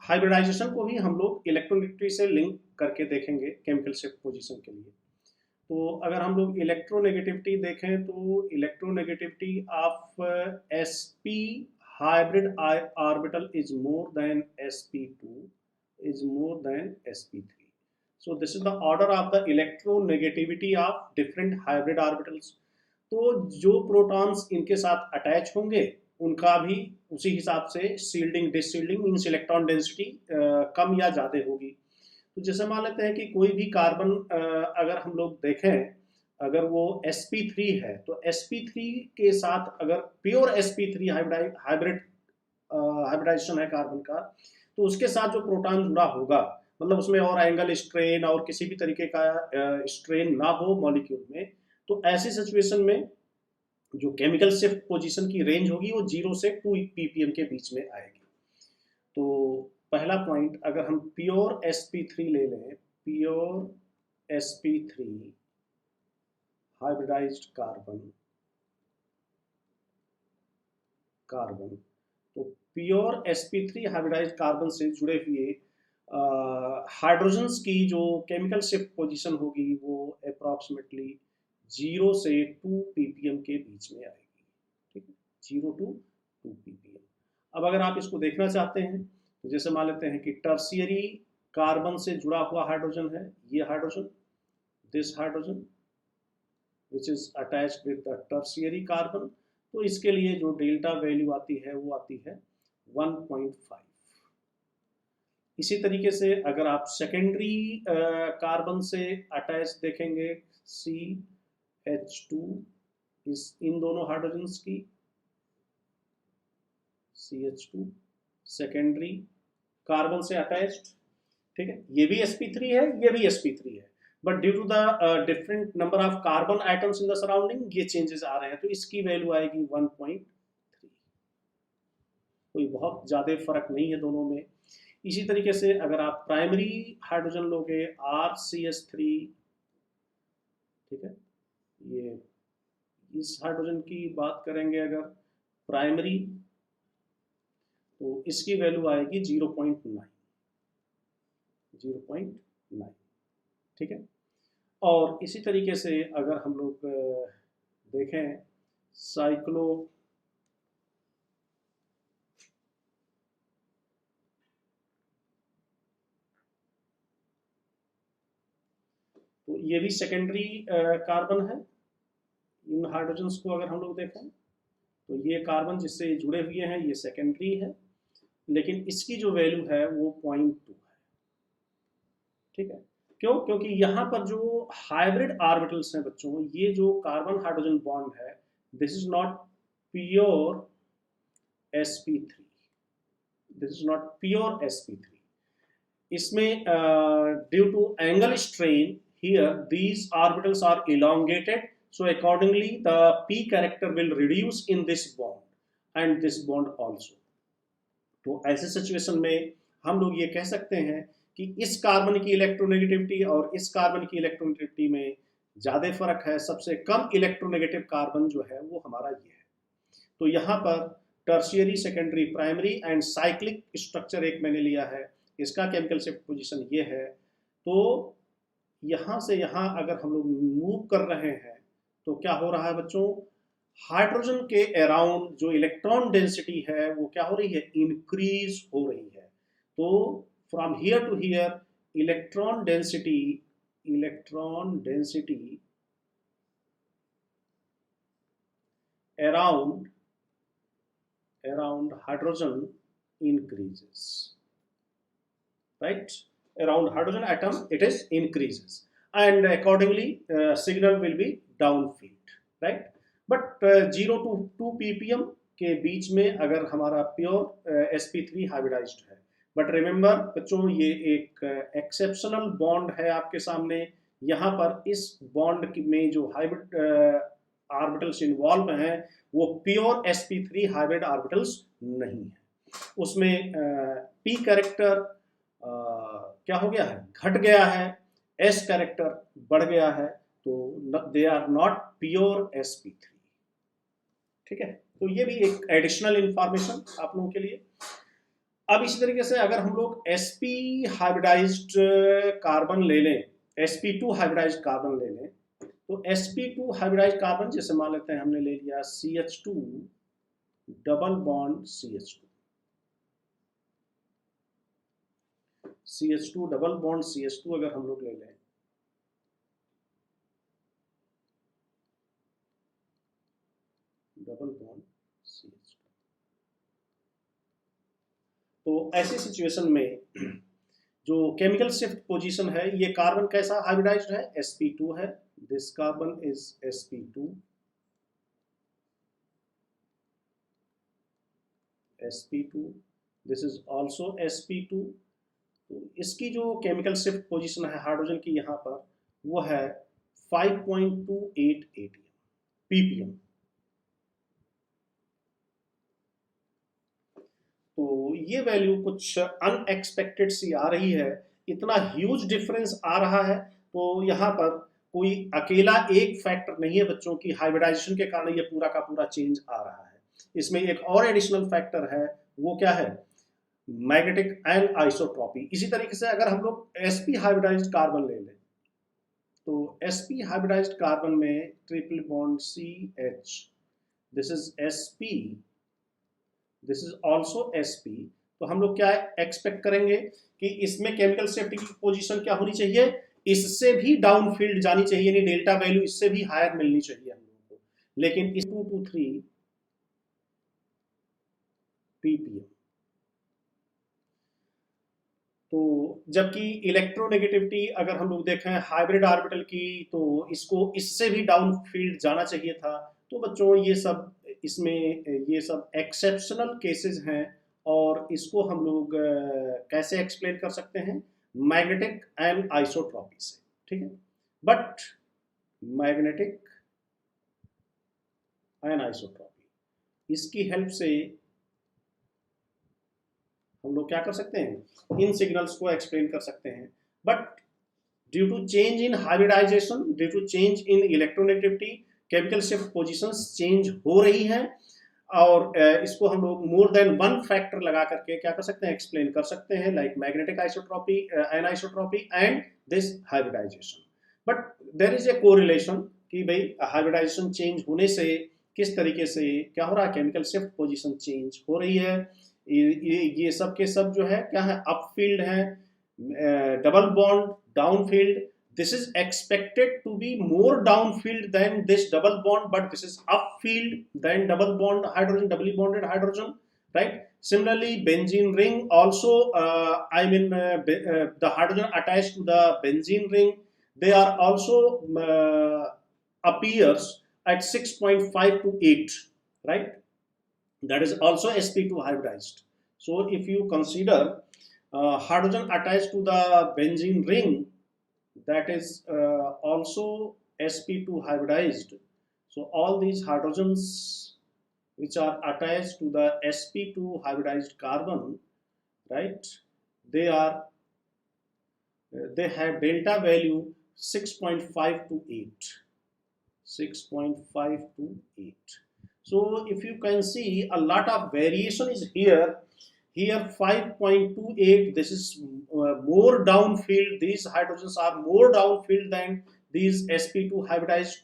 Hybridisation को भी हम लोग इलेक्ट्रोनेगेटिविटी से लिंक करके देखेंगे केमिकल शिफ्ट पोजीशन के लिए। तो अगर हम लोग इलेक्ट्रोनेगेटिविटी देखें तो electronegativity of sp hybrid orbital is more than sp2 is more than sp3. So this is the order of the electronegativity of different hybrid orbitals. तो जो प्रोटॉन्स इनके साथ अटैच होंगे उनका भी उसी हिसाब से शील्डिंग डिसशील्डिंग मींस इलेक्ट्रॉन डेंसिटी कम या ज़्यादा होगी। तो जैसे मान लेते हैं कि कोई भी कार्बन अगर हम लोग देखें अगर वो sp3 है तो sp3 के साथ अगर प्योर sp3 हाइब्रिड हाइब्रिडाइजेशन है कार्बन का तो उसके साथ जो प्रोटॉन जुड़ा होगा मतलब उसमें और एंगल स्ट्रेन और किसी भी तरीके का स्ट्रेन ना हो मॉलिक्यूल में, तो ऐसी सिचुएशन में जो केमिकल शिफ्ट पोजीशन की रेंज होगी वो 0 से 2 ppm के बीच में आएगी। तो पहला पॉइंट अगर हम प्योर sp3 ले लें, प्योर sp3 हाइब्रिडाइज्ड कार्बन तो प्योर sp3 हाइब्रिडाइज्ड कार्बन से जुड़े हुए हाइड्रोजन्स की जो केमिकल शिफ्ट पोजीशन होगी वो अप्रॉक्सीमेटली 0 से 2 ppm के बीच में आएगी। ठीक है, 0 to 2 ppm। अब अगर आप इसको देखना चाहते हैं तो जैसे मान लेते हैं कि टर्शियरी कार्बन से जुड़ा हुआ हाइड्रोजन है, ये hydrogen, this hydrogen which is attached with the tertiary carbon, तो इसके लिए जो डेल्टा वैल्यू आती है वो आती है 1.5। इसी तरीके से अगर आप सेकेंडरी कार्बन से अटैच देखेंगे CH2 इन दोनों हाइड्रोजन्स की CH2 सेकेंडरी कार्बन से अटैच्ड, ठीक है, ये भी sp3 है ये भी sp3 है, but due to the different number of carbon atoms in the surrounding ये चेंजेस आ रहे हैं, तो इसकी वैल्यू आएगी 1.3। कोई बहुत ज़्यादा फर्क नहीं है दोनों में। इसी तरीके से अगर आप प्राइमरी हाइड्रोजन लोगे RCH3, ठीक है, ये इस हाइड्रोजन की बात करेंगे अगर प्राइमरी तो इसकी वैल्यू आएगी 0.9, ठीक है। और इसी तरीके से अगर हम लोग देखें साइक्लो तो ये भी सेकेंडरी कार्बन है। इन हाइड्रोजन्स को अगर हम लोग देखें तो ये कार्बन जिससे जुड़े हुए हैं ये सेकेंडरी है, लेकिन इसकी जो वैल्यू है वो 0.2 है, ठीक है। क्यों? क्योंकि यहाँ पर जो हाइब्रिड ऑर्बिटल्स हैं बच्चों, ये जो कार्बन हाइड्रोजन बॉन्ड है this is not pure sp3, this is not pure sp3। इसमें due to angle strain here these orbitals are elongated, so accordingly the p character will reduce in this bond and this bond also। तो ऐसे situation में हम लोग ये कह सकते हैं कि इस कार्बन की इलेक्ट्रोनेगेटिविटी और इस कार्बन की इलेक्ट्रोनेगेटिविटी में ज़्यादा फर्क है, सबसे कम इलेक्ट्रोनेगेटिव कार्बन जो है वो हमारा ये है। तो यहाँ पर tertiary secondary primary and cyclic structure एक मैंने लिया है, इसका केमिकल शिफ्ट पोजीशन ये है। तो यहाँ से यहाँ अगर हम लोग मूव कर रहे हैं तो क्या हो रहा है बच्चों, हाइड्रोजन के अराउंड जो इलेक्ट्रॉन डेंसिटी है वो क्या हो रही है, इंक्रीज हो रही है। तो from here to here electron density around hydrogen increases, right? Around hydrogen atom it is increases and accordingly signal will be downfield, right? But 0 to 2 ppm के बीच में अगर हमारा प्योर sp3 हाइब्रिडाइज्ड है, बट रिमेंबर बच्चों ये एक exceptional bond है आपके सामने। यहाँ पर इस बॉन्ड में जो हाइब्रिड ऑर्बिटल्स इन्वॉल्व हैं वो प्योर sp3 हाइब्रिड ऑर्बिटल्स नहीं है, उसमें p कैरेक्टर क्या हो गया है, घट गया है, s कैरेक्टर बढ़ गया है, तो they are not pure sp3, ठीक है। तो ये भी एक एडिशनल इंफॉर्मेशन आप लोगों के लिए। अब इसी तरीके से अगर हम लोग sp हाइब्रिडाइज्ड कार्बन ले लें, sp2 हाइब्रिडाइज्ड कार्बन ले लें, तो sp2 हाइब्रिडाइज्ड कार्बन जैसे मान लेते हैं हमने ले लिया CH2 double bond CH2 double bond CH2 अगर हम लोग ले लें, डबल बॉन्ड CH2, तो ऐसी सिचुएशन में जो केमिकल शिफ्ट पोजीशन है, ये कार्बन कैसा हाइब्रिडाइज्ड है, sp2 है, this carbon is sp2, sp2, this is also sp2। तो इसकी जो केमिकल शिफ्ट पोजीशन है हाइड्रोजन की यहाँ पर, वो है 5.28 atm ppm। तो ये वैल्यू कुछ अनएक्सपेक्टेड सी आ रही है, इतना ह्यूज डिफरेंस आ रहा है। तो यहाँ पर कोई अकेला एक फैक्टर नहीं है बच्चों की हाइब्रिडाइजेशन के कारण ये पूरा का पूरा चेंज आ रहा है। इसमें एक और एडिशनल फैक्टर है, वो क्या है, मैग्नेटिक एंड आइसोट्रॉपी। इसी तरीके से अगर हम लोग sp हाइब्रिडाइज्ड कार्बन ले लें, तो sp हाइब्रिडाइज्ड कार्बन में triple bond CH, this is sp, this is also sp। तो हम लोग क्या एक्सपेक्ट करेंगे कि इसमें केमिकल सेफ्टी की पोजीशन क्या होनी चाहिए, इससे भी डाउन फील्ड जानी चाहिए, यानी डेल्टा वैल्यू इससे भी हायर मिलनी चाहिए हम लोगों को, लेकिन इस 223 ppm। तो जबकि इलेक्ट्रोनेगेटिविटी अगर हम लोग देखें हाइब्रिड ऑर्बिटल की, तो इसको इससे भी डाउन फील्ड जाना चाहिए था। तो बच्चों ये सब इसमें ये सब एक्सेप्शनल केसेस हैं, और इसको हम लोग कैसे एक्सप्लेन कर सकते हैं, मैग्नेटिक एंड आइसोट्रॉपी से, ठीक है। बट मैग्नेटिक एंड आइसोट्रॉपी, इसकी हेल्प से हम लोग क्या कर सकते हैं, इन सिग्नल्स को एक्सप्लेन कर सकते हैं। But due to change in hybridisation, due to change in electronegativity, chemical shift positions change हो रही हैं, और इसको हम लोग मोर देन वन फैक्टर लगा करके क्या कर सकते हैं, एक्सप्लेन कर सकते हैं, like magnetic isotropy, anisotropy and this hybridisation. But there is a correlation कि भाई हाइब्रिडाइजेशन चेंज होने से किस तरीके से क्या हो रहा है, केमिकल शिफ्ट पोजीशन चेंज हो रही है। ये सब के सब जो है क्या है, अपफील्ड है, double bond downfield, this is expected to be more downfield than this double bond, but this is upfield than double bond hydrogen, doubly bonded hydrogen, right? Similarly, benzene ring also, the hydrogen attached to the benzene ring, they are also appears at 6.5 to 8, right? That is also sp2 hybridized. So if you consider hydrogen attached to the benzene ring, that is also sp2 hybridized. So all these hydrogens which are attached to the sp2 hybridized carbon, right, they have delta value 6.5 to 8, 6.5 to 8. So if you can see, a lot of variation is here. Here 5.28, this is more downfield, these hydrogens are more downfield than these sp2 hybridized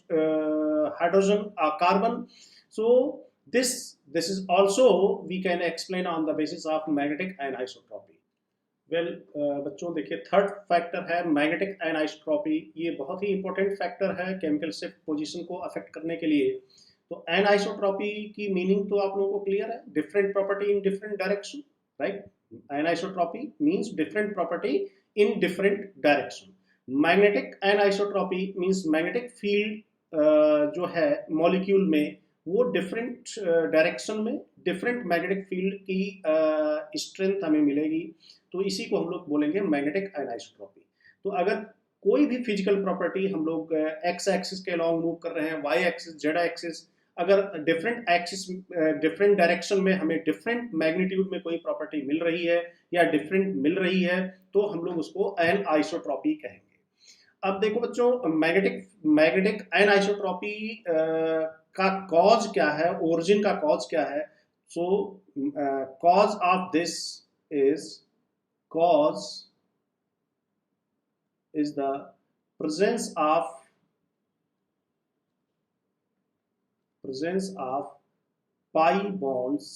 hydrogen carbon. So this is also we can explain on the basis of magnetic anisotropy. Well बच्चों देखिए, third factor है magnetic anisotropy. ये बहुत ही important factor है chemical shift position को affect करने के लिए। तो एनाइसोट्रॉपी की मीनिंग तो आप लोगों को क्लियर है, different property in different direction, right. Anisotropy means different property in different direction. Magnetic anisotropy means magnetic field जो है मॉलिक्यूल में, वो डिफरेंट डायरेक्शन में डिफरेंट मैग्नेटिक फील्ड की स्ट्रेंथ हमें मिलेगी। तो इसी को हम लोग बोलेंगे मैग्नेटिक एनाइसोट्रॉपी। तो अगर कोई भी फिजिकल प्रॉपर्टी हम लोग एक्स एक्सिस के अलॉन्ग मूव कर रहे हैं, वाई एक्सिस, जेड एक्सिस, अगर डिफरेंट एक्सिस डिफरेंट डायरेक्शन में हमें डिफरेंट मैग्नीट्यूड में कोई प्रॉपर्टी मिल रही है या डिफरेंट मिल रही है, तो हम लोग उसको एनाइसोट्रॉपी कहेंगे। अब देखो बच्चों, मैग्नेटिक एनाइसोट्रॉपी का कॉज क्या है, ओरिजिन का कॉज क्या है। So cause of this is cause is the presence of pi bonds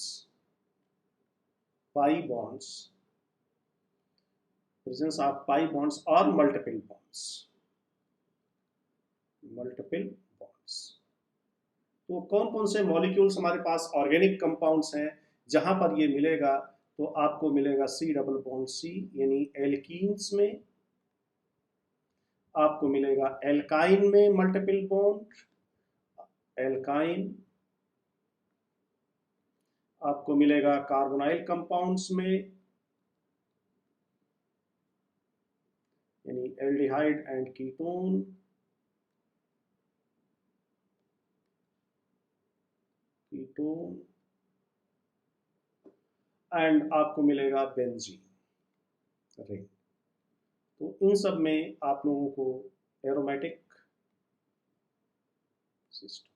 presence of pi bonds or multiple bonds तो कौन कौन से मॉलिक्यूल्स हमारे पास ऑर्गेनिक कंपाउंड्स हैं जहां पर ये मिलेगा, तो आपको मिलेगा C डबल बॉन्ड C यानी एल्कीन्स में, आपको मिलेगा एल्काइन में मल्टीपल बॉन्ड एल्काइन, आपको मिलेगा कार्बोनाइल कंपाउंड्स में यानी एल्डिहाइड एंड कीटोन, एंड आपको मिलेगा बेंजीन रिंग। तो इन सब में आप लोगों को एरोमेटिक सिस्टम,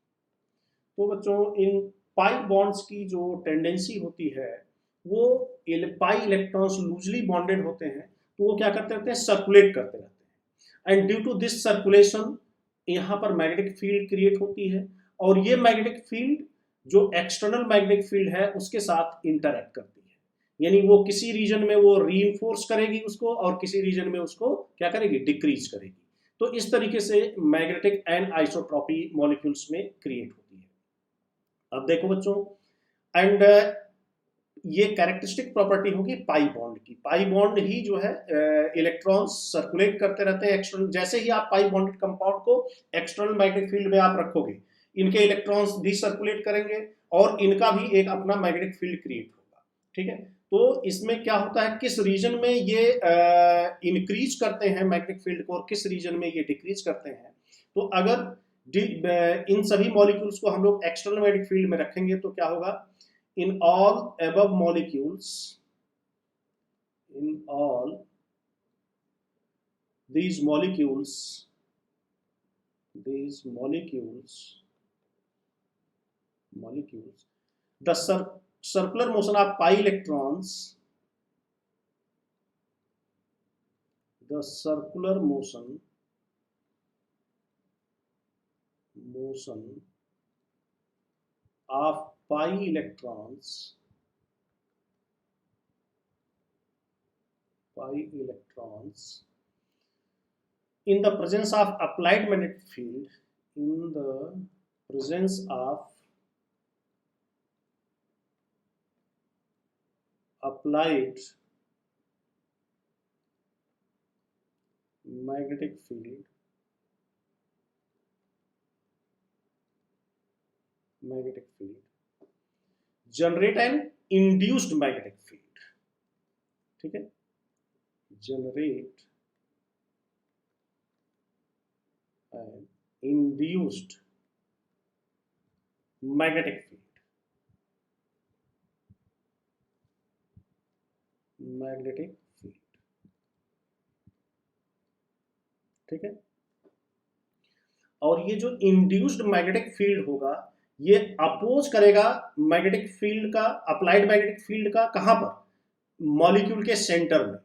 तो बच्चों इन पाई बॉन्ड्स की जो टेंडेंसी होती है वो पाई इलेक्ट्रॉन्स लूजली बॉन्डेड होते हैं, तो वो क्या करते रहते हैं, सर्कुलेट करते रहते हैं, and due to this circulation यहाँ पर मैग्नेटिक फील्ड क्रिएट होती है, और ये मैग्नेटिक फील्ड जो एक्सटर्नल मैग्नेटिक फील्ड है उसके साथ इंटरैक्ट करती है, यानी वो किसी रीजन में वो रीइंफोर्स करेगी उसको और किसी रीजन में उसको क्या करेगी, डिक्रीज करेगी। तो इस तरीके से मैग्नेटिक एंड आइसोट्रॉपी मॉलिक्यूल्स में क्रिएट होती है। अब देखो बच्चों, एंड ये कैरेक्टरिस्टिक प्रॉपर्टी होगी पाई बॉन्ड की। पाई बॉन्ड ही जो है इलेक्ट्रॉन्स सर्कुलेट करते रहते हैं एक्सटर्नल, जैसे ही आप पाई बॉन्डेड कंपाउंड को एक्सटर्नल मैग्नेटिक फील्ड में आप रखोगे, इनके इलेक्ट्रॉन्स भी सर्कुलेट करेंगे और इनका भी एक अपना मैग्नेटिक फील्ड क्रिएट होगा। ठीक है, तो इसमें क्या होता है, किस रीजन में ये इंक्रीज करते हैं मैग्नेटिक फील्ड को और किस रीजन में ये डिक्रीज करते हैं। तो अगर इन सभी मॉलिक्यूल्स को हम लोग एक्सटर्नल मैग्नेटिक फील्ड में रखेंगे तो क्या होगा, in all above molecules, in all these molecules the circular motion of pi electrons, the circular motion of pi electrons in the presence of applied magnetic field, in the presence of applied magnetic field, generate an induced magnetic field। ठीक है, generate an induced magnetic field, ठीक है। और ये जो induced magnetic field होगा ये oppose करेगा मैग्नेटिक फील्ड का, अप्लाइड मैग्नेटिक फील्ड का, कहां पर, मॉलिक्यूल के सेंटर में,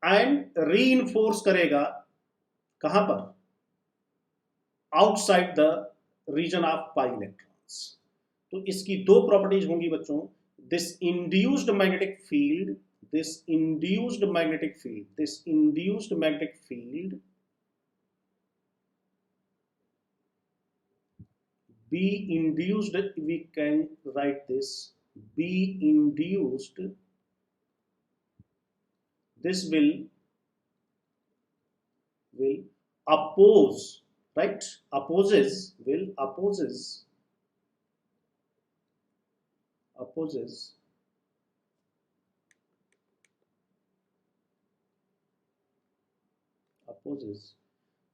एंड रीइंफोर्स करेगा कहां पर, outside the region of pi electrons. तो इसकी दो प्रॉपर्टीज होंगी बच्चों, this induced magnetic field be induced, we can write this, be induced, this will oppose, right, opposes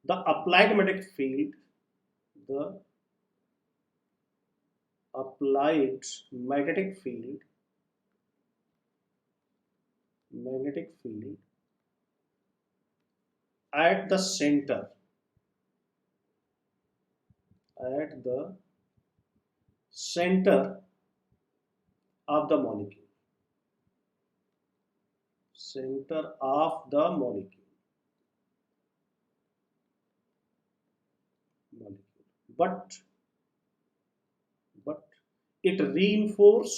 the applied magnetic field, at the center of the molecule, center of the molecule, but it reinforce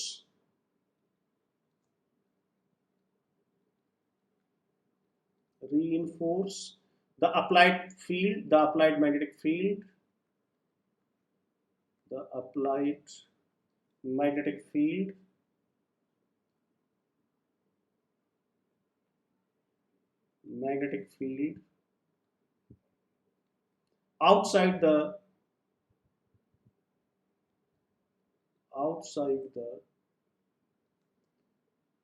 the applied magnetic field, outside the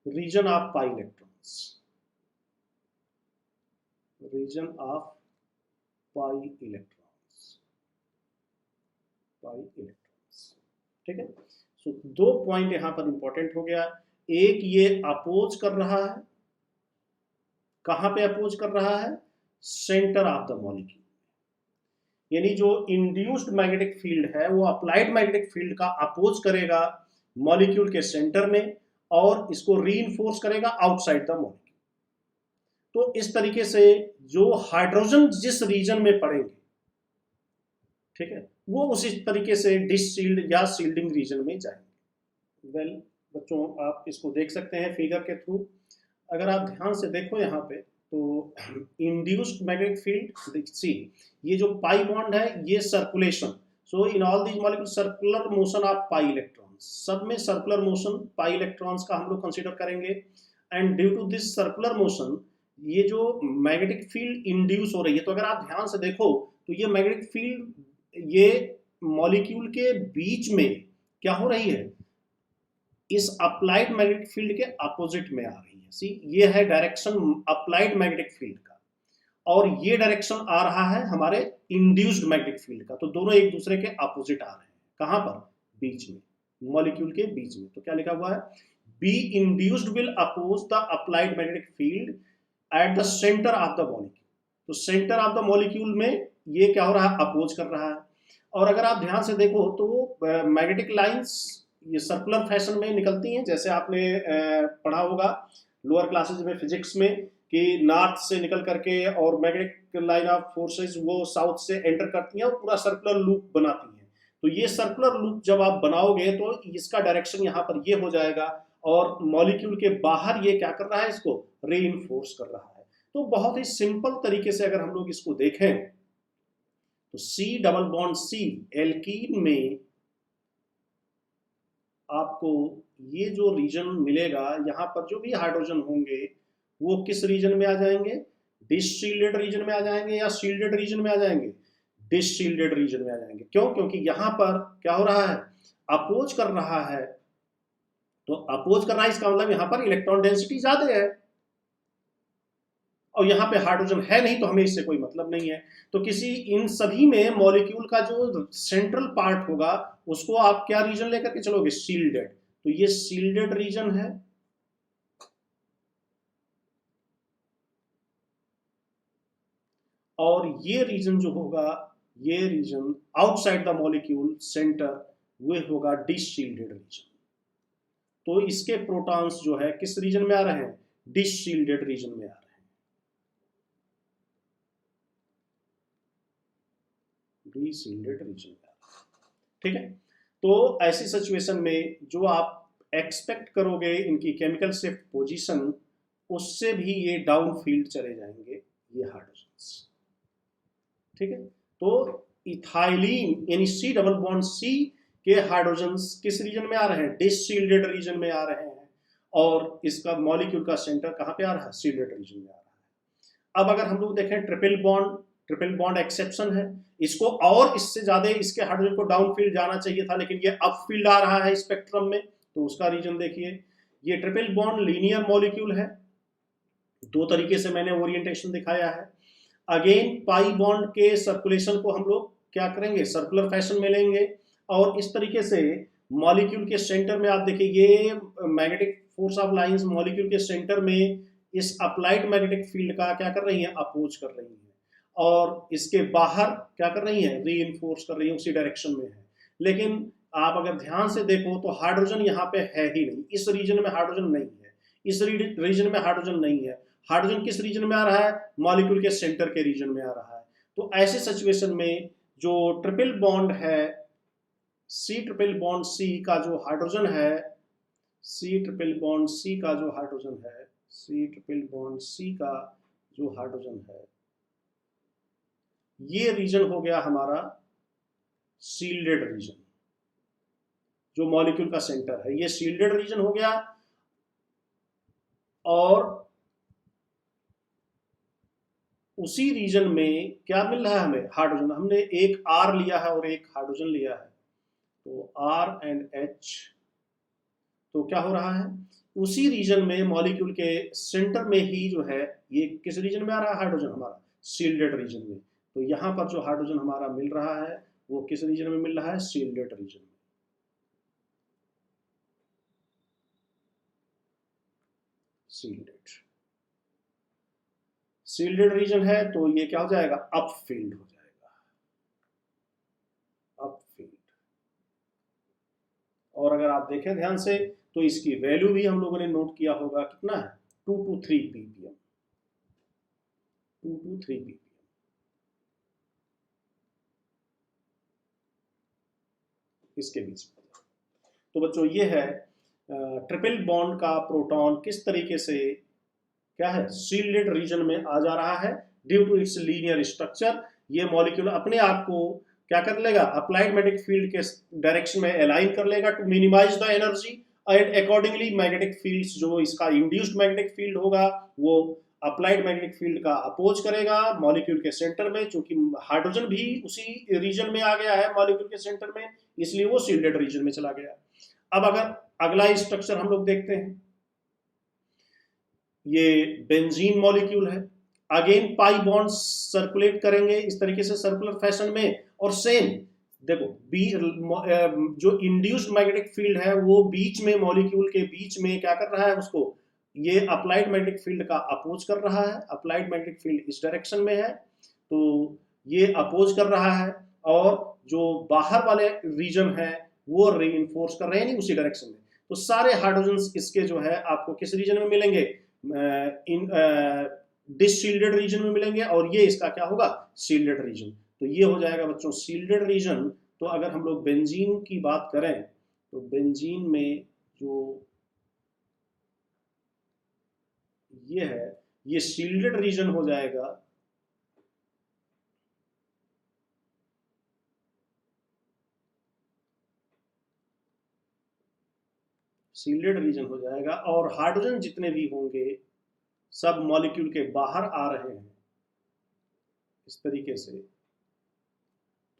region of pi electrons. ठीक है। सो दो point यहां पर important हो गया। एक, ये oppose कर रहा है, कहां पे अपोज कर रहा है? सेंटर ऑफ द मॉलिक्यूल, यानी जो इंड्यूस्ड मैग्नेटिक फील्ड है वो अप्लाइड मैग्नेटिक फील्ड का अपोज करेगा मॉलिक्यूल के सेंटर में और इसको रीइंफोर्स करेगा आउटसाइड द मॉलिक्यूल। तो इस तरीके से जो हाइड्रोजन जिस रीजन में पड़ेंगे, ठीक है, वो उसी तरीके से डिसशील्ड या शील्डिंग रीजन में जाएंगे। वेल बच्चों, आप इसको देख सकते हैं फिगर के थ्रू। अगर आप ध्यान से देखो यहाँ पे, तो इंड्यूस्ड मैग्नेटिक फील्ड, सी ये जो पाई बॉन्ड है ये circulation, so in all these molecule circular motion of pi electrons, सब में सर्कुलर मोशन पाई इलेक्ट्रॉन्स का हम लोग कंसीडर करेंगे। And due to this circular motion ये जो मैग्नेटिक फील्ड इंड्यूस हो रही है, तो अगर आप ध्यान से देखो तो ये मैग्नेटिक फील्ड ये मॉलिक्यूल के बीच में क्या हो रही है, इस अप्लाइड मैग्नेटिक फील्ड के अपोजिट में आ रही है। सी ये है डायरेक्शन अप्लाइड मैग्नेटिक फील्ड का, और ये डायरेक्शन आ रहा है हमारे इंड्यूस्ड मैग्नेटिक फील्ड का। तो दोनों एक दूसरे के अपोजिट आ रहे हैं। कहां पर? बीच में, मॉलिक्यूल के बीच में। तो क्या लिखा हुआ है? B induced will oppose the applied magnetic field at the centre of the molecule. तो सेंटर ऑफ द मॉलिक्यूल में ये क्या हो रहा है? अपोज कर रहा है। और अगर आप ध्यान से देखो तो मैग्नेटिक लाइंस ये सर्कुलर फैशन में निकलती हैं, जैसे आपने पढ़ा होगा लोअर क्लासेज में फिजिक्स में कि नॉर्थ से निकल करके और मैग्नेटिक लाइन ऑफ फोर्सेस वो साउथ से एंटर करती हैं और पूरा सर्कुलर लूप बनाती हैं। तो ये सर्कुलर लूप जब आप बनाओगे तो इसका डायरेक्शन यहाँ पर ये हो जाएगा, और मॉलिक्यूल के बाहर ये क्या कर रहा है? इसको रीइंफोर्स कर रहा है। तो बहुत ही सिंपल तरीके से अगर हम लोग इसको देखें तो C double bond C alkene में आपको ये जो रीजन मिलेगा, यहाँ पर जो भी हाइड्रोजन होंगे वो किस रीजन में आ जाएंगे? डिसशील्डेड रीजन में आ जाएंगे या शील्डेड रीजन में आ जाएंगे? डिसशील्डेड रीजन में आ जाएंगे। क्यों? क्योंकि यहाँ पर क्या हो रहा है? अपोज कर रहा है। तो अपोज कर रहा है इसका मतलब यहाँ पर इलेक्ट्रॉन डेंसिटी ज्यादा है, और यहाँ पे हाइड्रोजन है नहीं, तो हमें इससे कोई मतलब नहीं है। तो किसी इन सभी में मॉलिक्यूल का जो सेंट्रल पार्ट होगा उसको आप क्या रीजन लेकर के चलोगे? शील्डेड। तो ये शील्डेड रीजन है, और ये रीजन जो होगा, ये region outside the molecule centre, वो होगा डिसशील्डेड रीजन। तो इसके प्रोटॉन्स जो है किस रीजन में आ रहे हैं? डिसशील्डेड रीजन में आ रहे हैं। डिसशील्डेड रीजन में आ रहे हैं। ठीक है। तो ऐसी सिचुएशन में जो आप एक्सपेक्ट करोगे इनकी केमिकल शिफ्ट पोजीशन, उससे भी ये डाउन फील्ड चले जाएंगे ये हाइड्रोजन्स। ठीक है। तो इथाइलिन यानी सी डबल बॉन्ड सी के हाइड्रोजन्स किस रीजन में आ रहे हैं? डिसशील्डेड रीजन में आ रहे हैं, और इसका मॉलिक्यूल का सेंटर कहां पे आ रहा है? शील्डेड रीजन में आ रहा है। अब अगर हम लोग देखें ट्रिपल बॉन्ड एक्सेप्शन है, इसको और इससे ज्यादा इसके हाइड्रोजन को डाउन फील्ड जाना चाहिए था, लेकिन ये अप फील्ड आ रहा है स्पेक्ट्रम में। तो उसका रीजन देखिए, ये ट्रिपल बॉन्ड लीनियर मॉलिक्यूल है, दो तरीके से मैंने ओरिएंटेशन दिखाया है। अगेन पाई बॉन्ड के सर्कुलेशन को हम लोग क्या करेंगे? सर्कुलर फैशन में लेंगे, और इस तरीके से मॉलिक्यूल के सेंटर में आप देखिए ये magnetic force of lines molecule के सेंटर में इस अप्लाइड मैग्नेटिक फील्ड का क्या कर रही है? अपोज कर रही है, और इसके बाहर क्या कर रही है? रीइंफोर्स कर रही है, उसी डायरेक्शन में है। लेकिन आप अगर ध्यान से देखो तो हाइड्रोजन यहाँ पे है ही नहीं, इस रीजन में हाइड्रोजन नहीं है, इस रीजन में हाइड्रोजन नहीं है, हाइड्रोजन किस रीजन में आ रहा है, मॉलिक्यूल के सेंटर के रीजन में आ रहा है। तो ऐसे सिचुएशन में जो ट्रिपल बॉन्ड है सी ट्रिपल बॉन्ड सी का जो हाइड्रोजन है, सी ट्रिपल बॉन्ड सी का जो हाइड्रोजन है, सी ट्रिपल बॉन्ड सी का जो हाइड्रोजन है, ये रीजन हो गया हमारा शील्डेड रीजन। जो मॉलिक्यूल का सेंटर है ये शील्डेड रीजन हो गया, और उसी रीजन में क्या मिल रहा है हमें, हाइड्रोजन। हमने एक R लिया है और एक हाइड्रोजन लिया है, तो R एंड H, तो क्या हो रहा है, उसी रीजन में मॉलिक्यूल के सेंटर में ही जो है, ये किस रीजन में आ रहा है हाइड्रोजन हमारा, शील्डेड रीजन में। तो यहां पर जो हाइड्रोजन हमारा मिल रहा है वो किस रीजन में मिल रहा है, शील्डेड रीजन में। शील्डेड रीजन है तो ये क्या हो जाएगा, अपफील्ड हो जाएगा, अपफील्ड। और अगर आप देखें ध्यान से तो इसकी वैल्यू भी हम लोगों ने नोट किया होगा, कितना है, 2 to 3 ppm, 2 to 3 ppm। इसके बीच में तो बच्चों ये है ट्रिपल बॉन्ड का प्रोटॉन किस तरीके से क्या है, शील्डेड रीजन में आ जा रहा है due to its linear structure. ये मॉलिक्यूल अपने आप को क्या कर लेगा, अप्लाइड मैग्नेटिक फील्ड के डायरेक्शन में अलाइन कर लेगा to minimise the energy, and accordingly magnetic fields जो इसका इंड्यूस्ड मैग्नेटिक फील्ड होगा वो अप्लाइड मैग्नेटिक फील्ड का अपोज करेगा मॉलिक्यूल के सेंटर में। चूंकि हाइड्रोजन भी उसी रीजन में आ गया है मॉलिक्यूल के सेंटर में, इसलिए वो शील्डेड रीजन में चला गया। अब अगर अगला स्ट्रक्चर हम लोग देखते हैं, ये बेंजीन मॉलिक्यूल है, अगेन पाई बॉन्ड सर्कुलेट करेंगे इस तरीके से सर्कुलर फैशन में, और सेम देखो बी जो इंड्यूस्ड मैग्नेटिक फील्ड है वो बीच में मॉलिक्यूल के बीच में क्या कर रहा है, उसको ये अप्लाइड मैग्नेटिक फील्ड का अपोज कर रहा है। अप्लाइड मैग्नेटिक फील्ड इस डायरेक्शन में है तो ये अपोज कर रहा है, और जो बाहर वाले रीजन है वो रीइंफोर्स कर रहे हैं नहीं उसी डायरेक्शन में। तो सारे हाइड्रोजन इसके जो है आपको किस रीजन में मिलेंगे, इन डिसशील्डेड रीजन में मिलेंगे, और ये इसका क्या होगा, शील्डेड रीजन। तो ये हो जाएगा बच्चों शील्डेड रीजन। तो अगर हम लोग बेंजीन की बात करें तो बेंजीन में जो ये है ये शील्डेड रीजन हो जाएगा, शील्डेड रीजन हो जाएगा, और हाइड्रोजन जितने भी होंगे सब मॉलिक्यूल के बाहर आ रहे हैं इस तरीके से,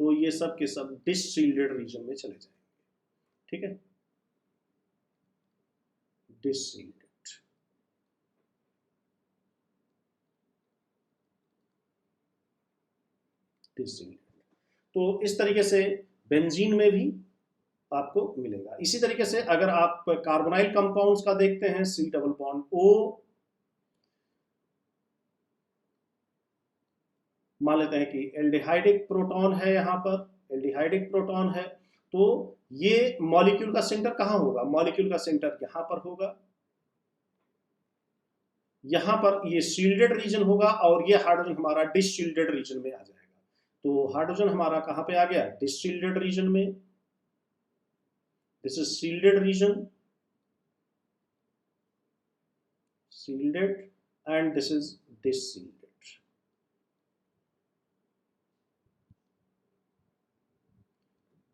तो ये सब के सब डिसशील्डेड रीजन में चले जाएंगे। ठीक है, डिसशील्डेड। तो इस तरीके से बेंजीन में भी आपको मिलेगा। इसी तरीके से अगर आप कार्बोनाइल कंपाउंड्स का देखते हैं, सी डबल बॉन्ड ओ, मान लेते हैं कि एल्डिहाइडिक प्रोटॉन है, यहाँ पर एल्डिहाइडिक प्रोटॉन है, तो ये मॉलिक्यूल का सेंटर कहाँ होगा, मॉलिक्यूल का सेंटर यहाँ पर होगा, यहाँ पर ये शील्डेड रीजन होगा, और ये हाइड्रोजन हमारा डिसशील्डेड रीजन में आ जाएगा। तो हाइड्रोजन हमारा कहाँ पे आ गया, डिसशील्डेड रीजन में, this is shielded region, shielded, and this is disshielded।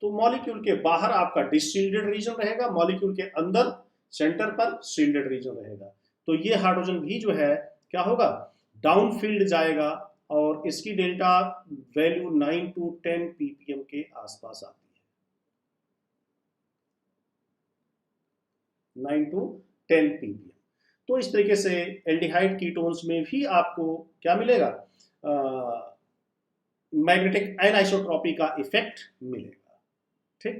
तो मॉलिक्यूल के बाहर आपका डिसशील्डेड रीजन रहेगा, मॉलिक्यूल के अंदर सेंटर पर शील्डेड रीजन रहेगा। तो ये हाइड्रोजन भी जो है क्या होगा, डाउन फील्ड जाएगा, और इसकी डेल्टा वैल्यू 9 to 10 ppm के आसपास आती है, 9 to 10 ppm। तो इस तरीके से एल्डिहाइड कीटोन्स में भी आपको क्या मिलेगा, मैग्नेटिक एनाइसोट्रॉपी का इफेक्ट मिलेगा। ठीक,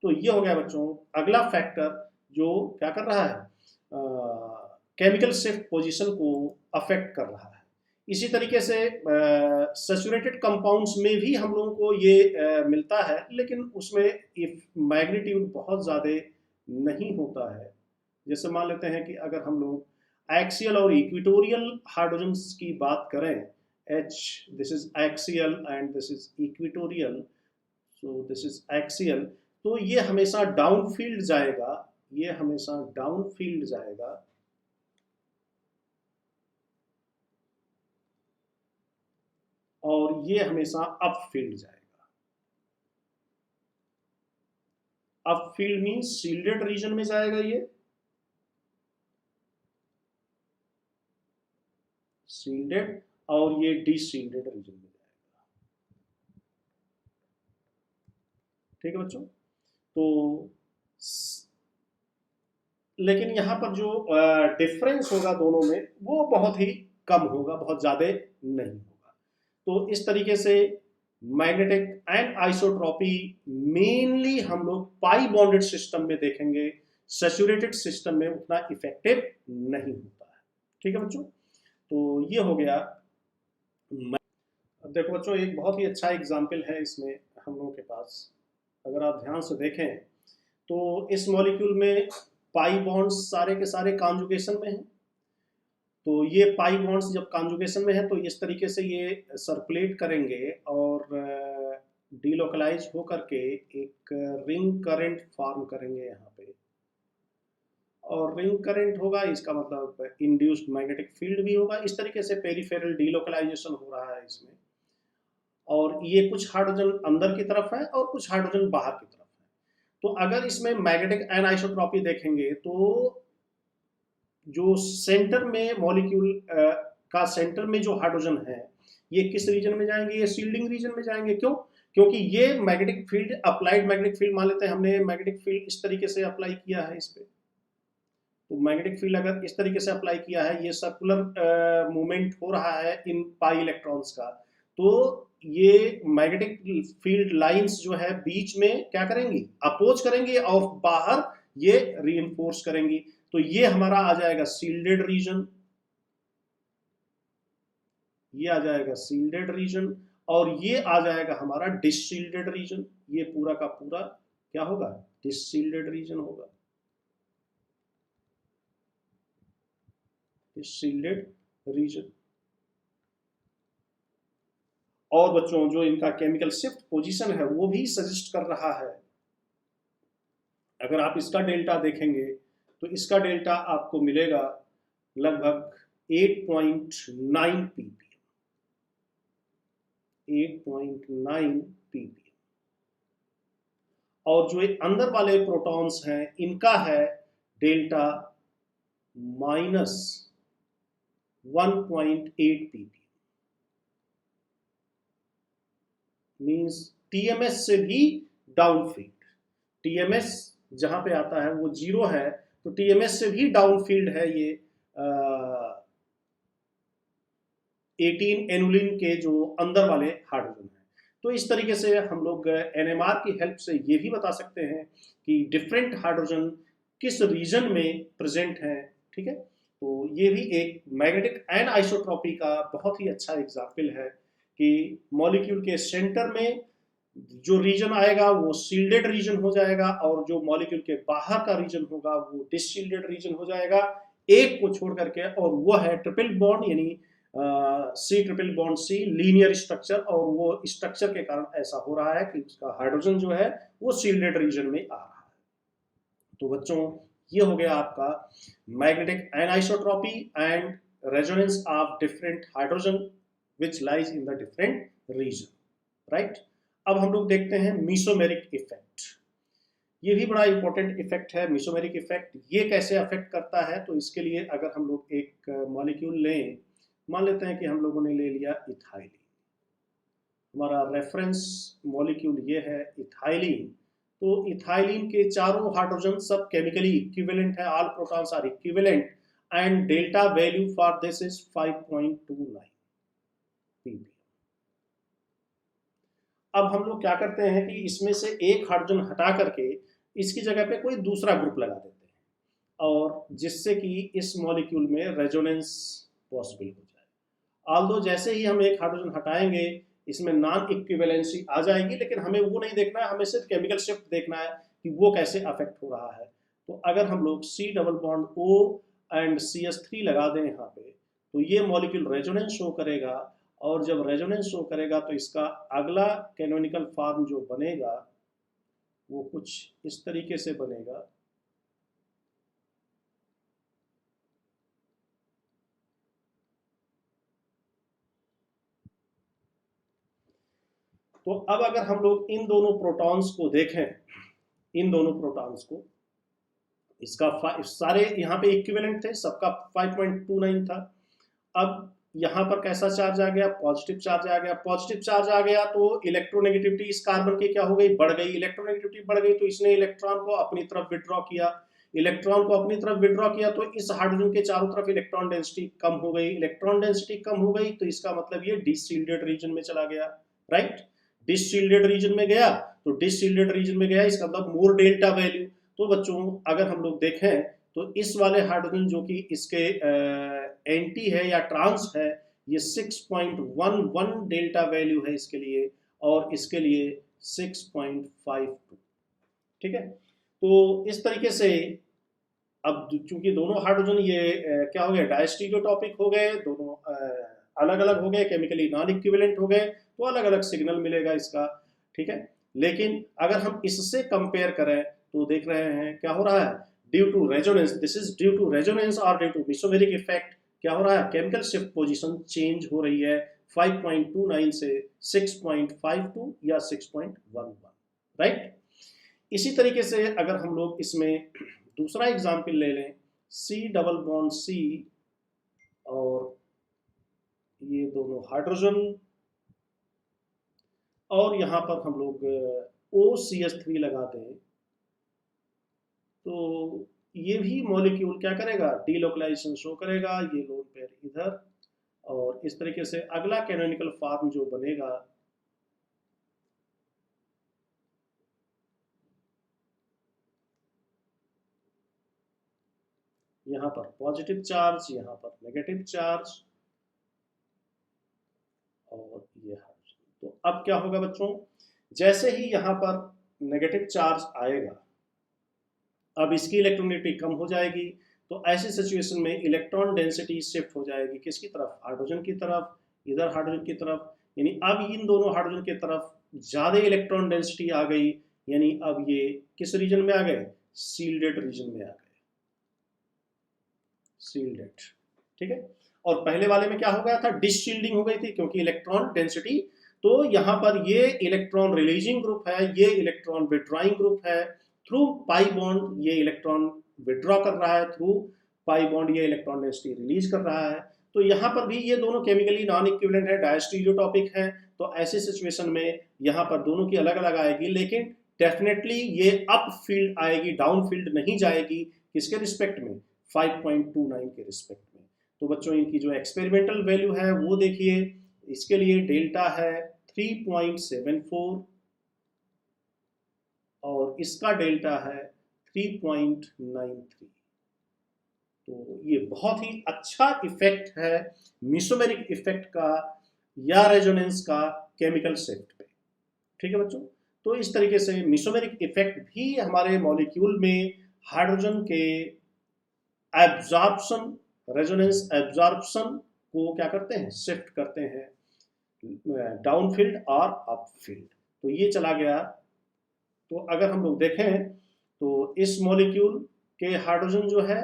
तो ये हो गया बच्चों अगला फैक्टर जो क्या कर रहा है, केमिकल शिफ्ट पोजीशन को अफेक्ट कर रहा है। इसी तरीके से सैचुरेटेड कंपाउंड्स में भी हम लोगों को ये मिलता है, लेकिन उसमें मैग्नीट्यूड बहुत ज़्यादा नहीं होता है। जैसे मान लेते हैं कि अगर हम लोग एक्सियल और इक्वेटोरियल हाइड्रोजन्स की बात करें, H this is axial and this is equatorial, so this is axial, तो ये हमेशा डाउन फील्ड जाएगा, ये हमेशा डाउन फील्ड जाएगा, और ये हमेशा अप फील्ड जाएगा। Upfield means shielded region में जाएगा, ये शील्डेड, और ये डीशील्डेड रीजन में जाएगा। ठीक है बच्चों, तो लेकिन यहाँ पर जो डिफरेंस होगा दोनों में वो बहुत ही कम होगा, बहुत ज़्यादा नहीं होगा। तो इस तरीके से मैग्नेटिक एंड आइसोट्रॉपी मेनली हम लोग पाई बॉन्डेड सिस्टम में देखेंगे, सैचुरेटेड सिस्टम में उतना इफेक्टिव नहीं होता है। ठीक है बच्चों, तो ये हो गया। देखो बच्चों, एक बहुत ही अच्छा एग्जाम्पल है इसमें हम लोगों के पास, अगर आप ध्यान से देखें तो इस मॉलिक्यूल में पाई बॉन्ड्स सारे के सारे कॉन्जुगेशन में हैं। तो ये पाई बॉन्ड्स जब कॉन्जुगेशन में है तो इस तरीके से ये सर्कुलेट करेंगे और डीलोकलाइज हो करके एक रिंग करंट फॉर्म करेंगे यहाँ पे, और रिंग करंट होगा, इसका मतलब इंड्यूस्ड मैग्नेटिक फील्ड भी होगा। इस तरीके से पेरिफेरल डीलोकलाइजेशन हो रहा है इसमें, और ये कुछ हाइड्रोजन अंदर की तरफ है और कुछ हाइड्रोजन बाहर की तरफ है। तो अगर इसमें मैग्नेटिक एनाइसोट्रॉपी देखेंगे तो जो सेंटर में मॉलिक्यूल का सेंटर में जो हाइड्रोजन है ये किस रीजन में जाएंगे, ये शील्डिंग रीजन में जाएंगे। क्यों? क्योंकि ये magnetic field, applied magnetic field मान लेते हैं हमने मैग्नेटिक फील्ड इस तरीके से अप्लाई किया है इस पे, तो मैग्नेटिक फील्ड अगर इस तरीके से अप्लाई किया है, ये सर्कुलर मूवमेंट हो रहा है इन पाई इलेक्ट्रॉन्स का, तो ये मैग्नेटिक फील्ड लाइंस जो है बीच में क्या करेंगी, अपोज करेंगी, और बाहर ये रीइंफोर्स करेंगी। तो ये हमारा आ जाएगा शील्डेड रीजन, ये आ जाएगा शील्डेड रीजन, और ये आ जाएगा हमारा डिसशील्डेड रीजन। ये पूरा का पूरा क्या होगा, डिसशील्डेड रीजन होगा, डिसशील्डेड रीजन। और बच्चों जो इनका केमिकल शिफ्ट पोजीशन है वो भी सजेस्ट कर रहा है। अगर आप इसका डेल्टा देखेंगे तो इसका डेल्टा आपको मिलेगा लगभग 8.9 ppm, 8.9 ppm। और जो अंदर वाले प्रोटॉन्स हैं इनका है डेल्टा -1.8 ppm, मीन्स टीएमएस से भी डाउन फील्ड। टीएमएस जहां पे आता है वो 0 है, तो टीएमएस से भी डाउन फील्ड है ये 18 एनुलिन के जो अंदर वाले हाइड्रोजन हैं। तो इस तरीके से हम लोग एनएमआर की हेल्प से ये भी बता सकते हैं कि डिफरेंट हाइड्रोजन किस रीजन में प्रेजेंट हैं। ठीक है, तो ये भी एक मैग्नेटिक एनाइसोट्रॉपी का बहुत ही अच्छा एग्जाम्पल है कि मॉलिक्यूल के सेंटर में जो रीजन आएगा वो शील्डेड रीजन हो जाएगा, और जो मॉलिक्यूल के बाहर का रीजन होगा वो डिसशील्डेड रीजन हो जाएगा, एक को छोड़ करके, और वो है ट्रिपल बॉन्ड, यानी C triple bond C linear structure. और वो स्ट्रक्चर के कारण ऐसा हो रहा है कि उसका हाइड्रोजन जो है वो शील्डेड रीजन में आ रहा है। तो बच्चों ये हो गया आपका magnetic anisotropy and resonance of different hydrogen which lies in the different region, right? अब हम लोग देखते हैं मीसोमेरिक इफेक्ट। ये भी बड़ा इंपॉर्टेंट इफेक्ट है मीसोमेरिक इफेक्ट। ये कैसे अफेक्ट करता है, तो इसके लिए अगर हम लोग एक मॉलिक्यूल लें, मान लेते हैं कि हम लोगों ने ले लिया इथाइलिन, हमारा रेफरेंस मॉलिक्यूल ये है इथाइलिन। तो इथाइलिन के चारों हाइड्रोजन सब केमिकली इक्विवेलेंट है, all protons are equivalent, and delta value for this is 5.29 ppm। अब हम लोग क्या करते हैं कि इसमें से एक हाइड्रोजन हटा करके इसकी जगह पे कोई दूसरा ग्रुप लगा देते हैं, और जिससे कि इस मॉलिक्यूल में रेजोनेंस पॉसिबल हो जाए। ऑल्दो जैसे ही हम एक हाइड्रोजन हटाएंगे इसमें नॉन इक्विवेलेंसी आ जाएगी, लेकिन हमें वो नहीं देखना है, हमें सिर्फ केमिकल शिफ्ट देखना है कि वो कैसे अफेक्ट हो रहा है। तो अगर हम लोग C double bond O and CH3 लगा दें यहाँ पे, तो ये मॉलिक्यूल रेजोनेंस शो करेगा, और जब रेजोनेंस शो करेगा तो इसका अगला कैनोनिकल फॉर्म जो बनेगा वो कुछ इस तरीके से बनेगा। तो अब अगर हम लोग इन दोनों प्रोटॉन्स को देखें, इन दोनों प्रोटॉन्स को, इसका सारे यहाँ पे इक्विवेलेंट थे, सबका 5.29 था। अब यहाँ पर कैसा चार्ज आ गया? पॉजिटिव चार्ज आ गया। पॉजिटिव चार्ज आ गया तो इलेक्ट्रोनेगेटिविटी इस कार्बन की क्या हो गई? बढ़ गई। इलेक्ट्रोनेगेटिविटी बढ़ गई तो इसने इलेक्ट्रॉन को अपनी तरफ विड्रॉ किया। इलेक्ट्रॉन को अपनी तरफ विड्रॉ किया तो इस हाइड्रोजन के चारों तरफ इलेक्ट्रॉन डेंसिटी कम हो गई। इलेक्ट्रॉन डेंसिटी कम हो गई तो इसका मतलब ये डिसशील्डेड रीजन में चला गया, राइट। डिसशील्डेड रीजन में गया तो डिसशील्डेड रीजन में गया, इसका मतलब मोर डेल्टा वैल्यू। तो बच्चों अगर हम लोग देखें तो इस वाले हाइड्रोजन जो कि इसके एंटी है या ट्रांस है, ये 6.11 डेल्टा वैल्यू है इसके लिए, और इसके लिए 6.52, ठीक है। तो इस तरीके से अब चूंकि दोनों हाइड्रोजन ये क्या हो गए? डायस्टीरियोटॉपिक हो गए, दोनों अलग अलग हो गए, केमिकली नॉन इक्विवेलेंट हो गए, तो अलग अलग सिग्नल मिलेगा इसका, ठीक है। लेकिन अगर हम इससे कंपेयर करें तो देख रहे हैं क्या हो रहा है? Due to resonance, this is due to resonance और ड्यू टू मेसोमेरिक इफेक्ट, क्या हो रहा है? केमिकल शिफ्ट पोजीशन चेंज हो रही है 5.29 से 6.52 या 6.11, राइट। इसी तरीके से अगर हम लोग इसमें दूसरा एग्जाम्पल ले लें, C डबल बॉन्ड C और ये दोनों हाइड्रोजन, और यहाँ पर हम लोग OCH3 लगाते हैं, तो ये भी मॉलिक्यूल क्या करेगा? डीलोकलाइजेशन शो करेगा, ये लोन पेयर इधर, और इस तरीके से अगला कैनोनिकल फॉर्म जो बनेगा यहाँ पर पॉजिटिव चार्ज, यहाँ पर नेगेटिव चार्ज, और ये हाइड्रोजन। तो अब क्या होगा बच्चों? जैसे ही यहाँ पर नेगेटिव चार्ज आएगा, अब इसकी इलेक्ट्रोनेगेटिविटी कम हो जाएगी, तो ऐसी सिचुएशन में इलेक्ट्रॉन डेंसिटी शिफ्ट हो जाएगी किसकी तरफ? हाइड्रोजन की तरफ, इधर हाइड्रोजन की तरफ, यानी अब इन दोनों हाइड्रोजन की तरफ ज़्यादा इलेक्ट्रॉन डेंसिटी आ गई, यानी अब ये किस रीजन में आ गए? सील्डेड रीजन में आ गए, सील्डेड, ठीक है। और पहले वाले में क्या हो गया था? डिसशील्डिंग हो गई थी, क्योंकि इलेक्ट्रॉन डेंसिटी, तो यहाँ पर ये इलेक्ट्रॉन रिलीजिंग ग्रुप है, ये इलेक्ट्रॉन विड्रॉइंग ग्रुप है। थ्रू पाई बॉन्ड ये इलेक्ट्रॉन विड्रॉ कर रहा है, थ्रू पाई बॉन्ड ये इलेक्ट्रॉन डेंसिटी रिलीज कर रहा है। तो यहाँ पर भी ये दोनों केमिकली नॉन इक्विवेलेंट है, डायस्टीरियोटॉपिक है, तो ऐसी सिचुएशन में यहाँ पर दोनों की अलग अलग आएगी, लेकिन डेफिनेटली ये अप फील्ड आएगी, डाउन फील्ड नहीं जाएगी। किसके रिस्पेक्ट में? 5.29 के रिस्पेक्ट में। तो बच्चों इनकी जो एक्सपेरिमेंटल वैल्यू है वो देखिए, इसके लिए डेल्टा है 3.74 और इसका डेल्टा है 3.93। तो ये बहुत ही अच्छा इफेक्ट है मेसोमेरिक इफेक्ट का या रेजोनेंस का केमिकल शिफ्ट पे, ठीक है बच्चों। तो इस तरीके से मेसोमेरिक इफेक्ट भी हमारे मॉलिक्यूल में हाइड्रोजन के एब्जॉर्प्शन, रेजोनेंस एब्जॉर्प्शन को क्या करते हैं? शिफ्ट करते हैं डाउनफील्ड और अपफील्ड। तो ये चला गया। तो अगर हम लोग देखें तो इस मॉलिक्यूल के हाइड्रोजन जो है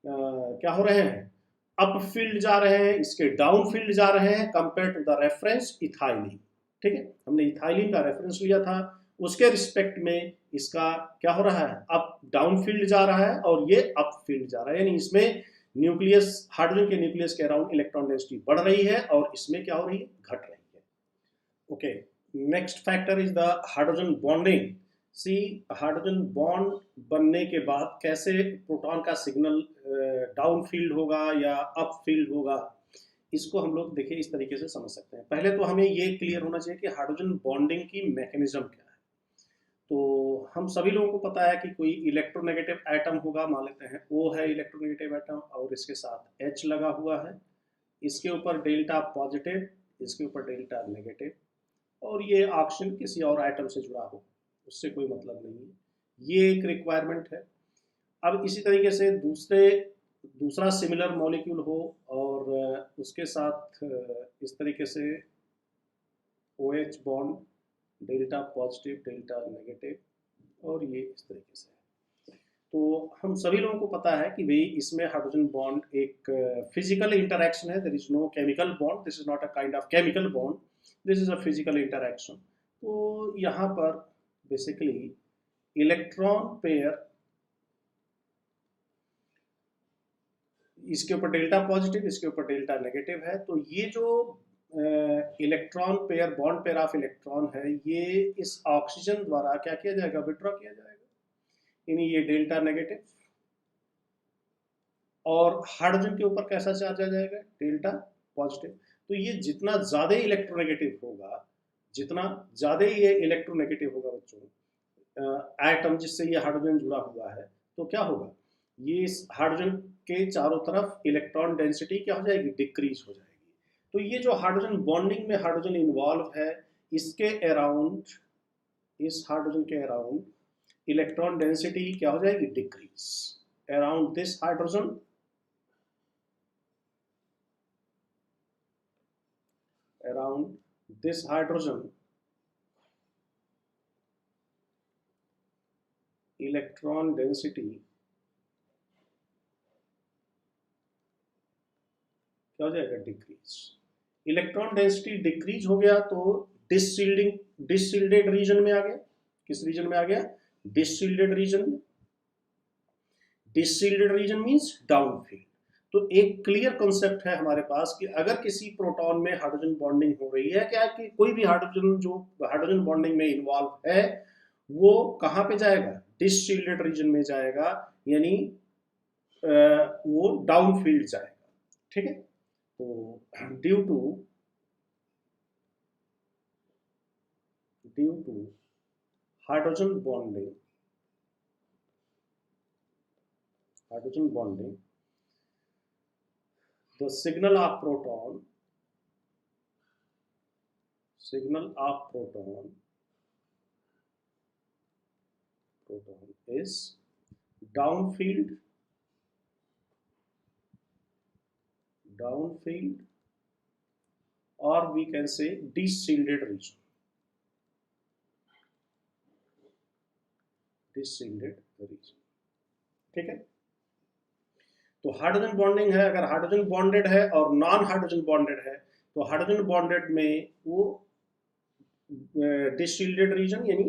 क्या हो रहे हैं? अपफील्ड जा रहे हैं, इसके डाउनफील्ड जा रहे हैं compare to the reference ethylene, ठीक है। हमने इथाइलिन का रेफरेंस लिया था, उसके रिस्पेक्ट में इसका क्या हो रहा है? अप डाउनफील्ड जा रहा है और ये अपफील्ड जा रहा है, यानी इसमें न्यूक्लियस, हाइड्रोजन के न्यूक्लियस के अराउंड इलेक्ट्रॉन डेंसिटी बढ़ रही है और इसमें क्या हो रही है? घट रही है। Okay, next factor is the hydrogen bonding. See, hydrogen bond बनने के बाद कैसे प्रोटॉन का सिग्नल डाउन फील्ड होगा या अप फील्ड होगा, इसको हम लोग देखिए इस तरीके से समझ सकते हैं। पहले तो हमें ये क्लियर होना चाहिए कि हाइड्रोजन बॉन्डिंग की मैकेनिज्म क्या है। तो हम सभी लोगों को पता है कि कोई इलेक्ट्रोनेगेटिव एटम होगा, मान लेते हैं O है इलेक्ट्रोनेगेटिव एटम और इसके साथ H लगा हुआ है, इसके ऊपर डेल्टा पॉजिटिव, इसके ऊपर डेल्टा नेगेटिव, और ये ऑक्सीजन किसी और आइटम से जुड़ा हो, उससे कोई मतलब नहीं है, ये एक रिक्वायरमेंट है। अब इसी तरीके से दूसरे दूसरा सिमिलर मॉलिक्यूल हो और उसके साथ इस तरीके से OH bond delta positive delta negative और ये इस तरीके से। तो हम सभी लोगों को पता है कि भाई इसमें हाइड्रोजन बॉन्ड एक फिजिकल इंटरैक्शन है, there is no chemical bond, this is not a kind of chemical bond, this is a physical interaction. तो यहाँ पर बेसिकली इलेक्ट्रॉन पेयर, इसके ऊपर डेल्टा पॉजिटिव इसके ऊपर डेल्टा नेगेटिव है, तो ये जो electron pair bond pair of electron है ये इस ऑक्सीजन द्वारा क्या किया जाएगा, विड्रॉ किया जाएगा, यानी ये डेल्टा नेगेटिव और हाइड्रोजन के ऊपर कैसा चार्ज आ जाएगा, डेल्टा पॉजिटिव। तो ये जितना ज्यादा इलेक्ट्रोनेगेटिव होगा, जितना ज्यादा ये इलेक्ट्रोनेगेटिव होगा बच्चों एटम जिससे ये हाइड्रोजन जुड़ा हुआ है, तो क्या होगा, ये इस हाइड्रोजन के चारों तरफ इलेक्ट्रॉन डेंसिटी क्या हो जाएगी, डिक्रीज हो जाएगी। तो ये जो हाइड्रोजन बॉन्डिंग में हाइड्रोजन इन्वॉल्व है, इसके अराउंड, इस हाइड्रोजन के अराउंड इलेक्ट्रॉन डेंसिटी क्या हो जाएगी, decrease around this hydrogen, around this hydrogen electron density क्या हो जाएगा, डिक्रीज। इलेक्ट्रॉन डेंसिटी डिक्रीज हो गया तो डिसशिल्डेड रीजन में आ गया, किस रीजन में आ गया, डिसशिल्डेड रीजन में। डिसशिल्डेड रीजन मींस डाउनफील्ड। तो एक क्लियर कॉन्सेप्ट है हमारे पास कि अगर किसी प्रोटॉन में हाइड्रोजन बॉन्डिंग हो रही है, क्या कि कोई भी हाइड्रोजन जो हाइड्रोजन बॉन्डिंग में इन्वॉल्व है वो कहाँ पे जाएगा, डिसशिल्डेड रीजन में जाएगा, यानी वो डाउनफील्ड जाएगा, ठीक है। तो due to hydrogen bonding the signal of proton is downfield or we can say deschilded region, ठीक है। तो हाइड्रोजन बॉन्डिंग है, अगर हाइड्रोजन बॉन्डेड है और नॉन हाइड्रोजन बॉन्डेड है, तो हाइड्रोजन बॉन्डेड में वो डिसशिल्डेड रीजन यानी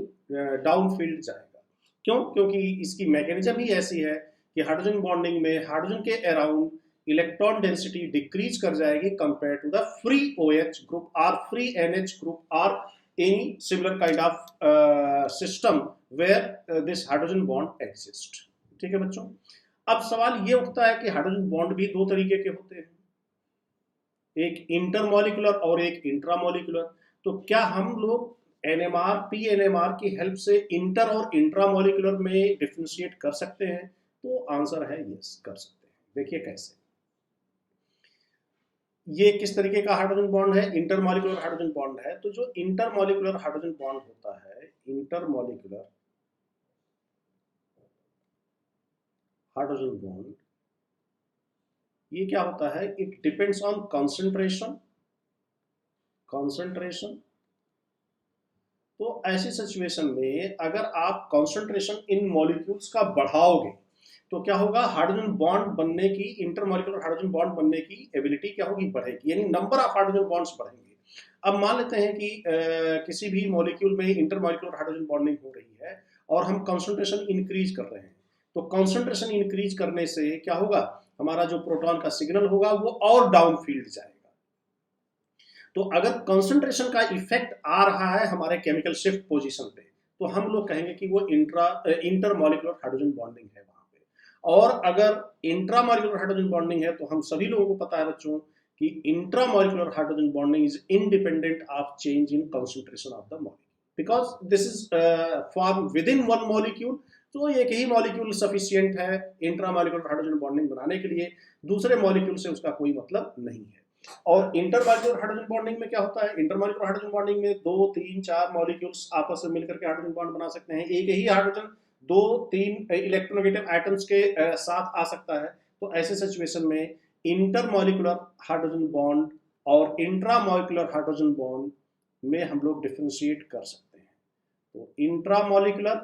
डाउनफील्ड जाएगा। क्यों, क्योंकि इसकी मैकेनिज्म ही ऐसी है कि हाइड्रोजन बॉन्डिंग में हाइड्रोजन के अराउंड इलेक्ट्रॉन डेंसिटी डिक्रीज कर जाएगी compare to the free OH group और फ्री NH ग्रुप और any similar kind of system where this hydrogen bond exist, ठीक है बच्चों। अब सवाल ये उठता है कि हाइड्रोजन बॉन्ड भी दो तरीके के होते हैं, एक इंटरमॉलिक्यूलर और एक इंट्रामॉलिक्यूलर। तो क्या हम लोग NMR PNMR की हेल्प से इंटर और इंट्रामॉलिक्यूलर में डिफरेंशिएट कर सकते हैं? तो आंसर है यस, कर सकते हैं। देखिए कैसे, ये किस तरीके का हाइड्रोजन बॉन्ड है, इंटरमॉलिक्यूलर हाइड्रोजन बॉन्ड है। तो जो इंटरमॉलिक्यूलर हाइड्रोजन बॉन्ड होता है, इंटरमॉलिक्यूलर हाइड्रोजन बॉन्ड, ये क्या होता है, इट डिपेंड्स ऑन कंसंट्रेशन। तो ऐसी सिचुएशन में अगर आप कंसंट्रेशन इन मॉलिक्यूल्स का बढ़ाओगे तो क्या होगा, हाइड्रोजन बॉन्ड बनने की, इंटरमॉलिक्यूलर हाइड्रोजन बॉन्ड बनने की एबिलिटी क्या होगी, बढ़ेगी, यानी नंबर ऑफ हाइड्रोजन बॉन्ड्स बढ़ेंगे। अब मान लेते हैं कि किसी भी मॉलिक्यूल में इंटरमॉलिक्यूलर हाइड्रोजन बॉन्डिंग हो रही है और हम कंसंट्रेशन इंक्रीज कर रहे हैं, तो कंसंट्रेशन इंक्रीज करने से क्या होगा, हमारा जो प्रोटॉन का सिग्नल होगा वो और डाउनफील्ड जाएगा। तो अगर कंसंट्रेशन का इफेक्ट आ रहा है हमारे केमिकल शिफ्ट पोजीशन पे, तो हम लोग कहेंगे कि वो इंटरमॉलिक्यूलर हाइड्रोजन बॉन्डिंग है वहां पे। और अगर इंट्रामॉलिक्यूलर हाइड्रोजन बॉन्डिंग है तो हम सभी लोगों को पता है बच्चों कि intramolecular hydrogen bonding is independent of change in concentration of the molecule, because this is form with in one molecule. तो एक ही मॉलिक्यूल सफिशिएंट है इंट्रामॉलिक्यूलर हाइड्रोजन बॉन्डिंग बनाने के लिए, दूसरे मॉलिक्यूल से उसका कोई मतलब नहीं है। और इंटरमॉलिक्यूलर हाइड्रोजन बॉन्डिंग में क्या होता है, इंटरमॉलिक्यूलर हाइड्रोजन बॉन्डिंग में 2, 3, 4 मॉलिक्यूल्स आपस में मिलकर के हाइड्रोजन बॉन्ड बना सकते हैं। एक ही हाइड्रोजन 2, 3 इलेक्ट्रोनेगेटिव एटम्स के साथ आ सकता है। तो ऐसे सिचुएशन में इंटरमॉलिक्यूलर हाइड्रोजन बॉन्ड और इंट्रामॉलिक्यूलर हाइड्रोजन बॉन्ड में हम लोग डिफ्रेंशिएट कर सकते हैं। तो intramolecular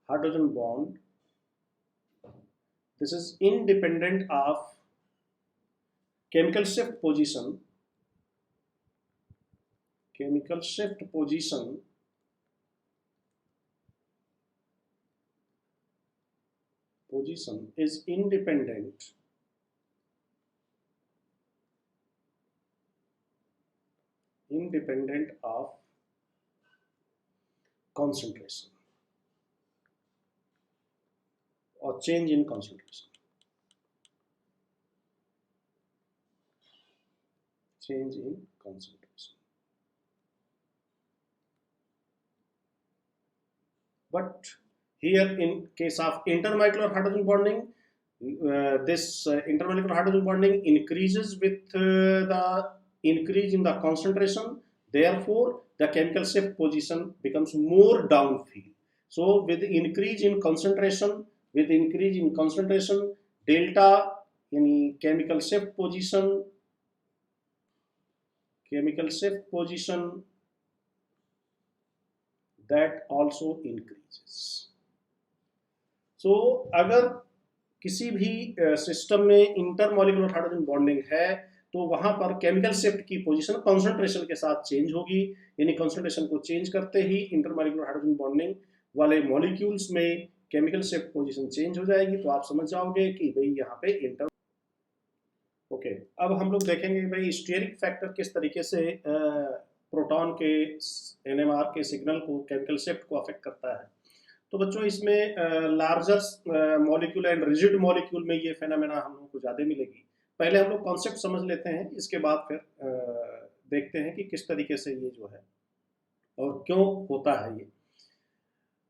hydrogen bond, this is independent of chemical shift position is independent of concentration or change in concentration. But here in case of intermolecular hydrogen bonding, this intermolecular hydrogen bonding increases with the increase in the concentration. Therefore, the chemical shift position becomes more downfield. So, with increase in concentration, delta in chemical shift position that also increases. So, अगर किसी भी system में intermolecular hydrogen bonding है तो वहां पर chemical shift की position concentration के साथ चेंज होगी, यानी कॉन्सेंट्रेशन को चेंज करते ही इंटरमॉलिक्यूलर हाइड्रोजन बॉन्डिंग वाले मॉलिक्यूल्स में केमिकल शिफ्ट पोजीशन चेंज हो जाएगी। तो आप समझ जाओगे कि भाई यहाँ पे ओके। अब हम लोग देखेंगे भाई स्टीयरिक फैक्टर किस तरीके से प्रोटॉन के NMR के सिग्नल को केमिकल शिफ्ट को अफेक्ट करता है। तो बच्चों इसमें larger molecule and rigid molecule में ये फेनोमेना हम लोगों को ज़्यादा मिलेगी। पहले हम लोग कॉन्सेप्ट समझ लेते हैं, इसके बाद फिर देखते हैं कि किस तरीके से ये जो है और क्यों होता है ये।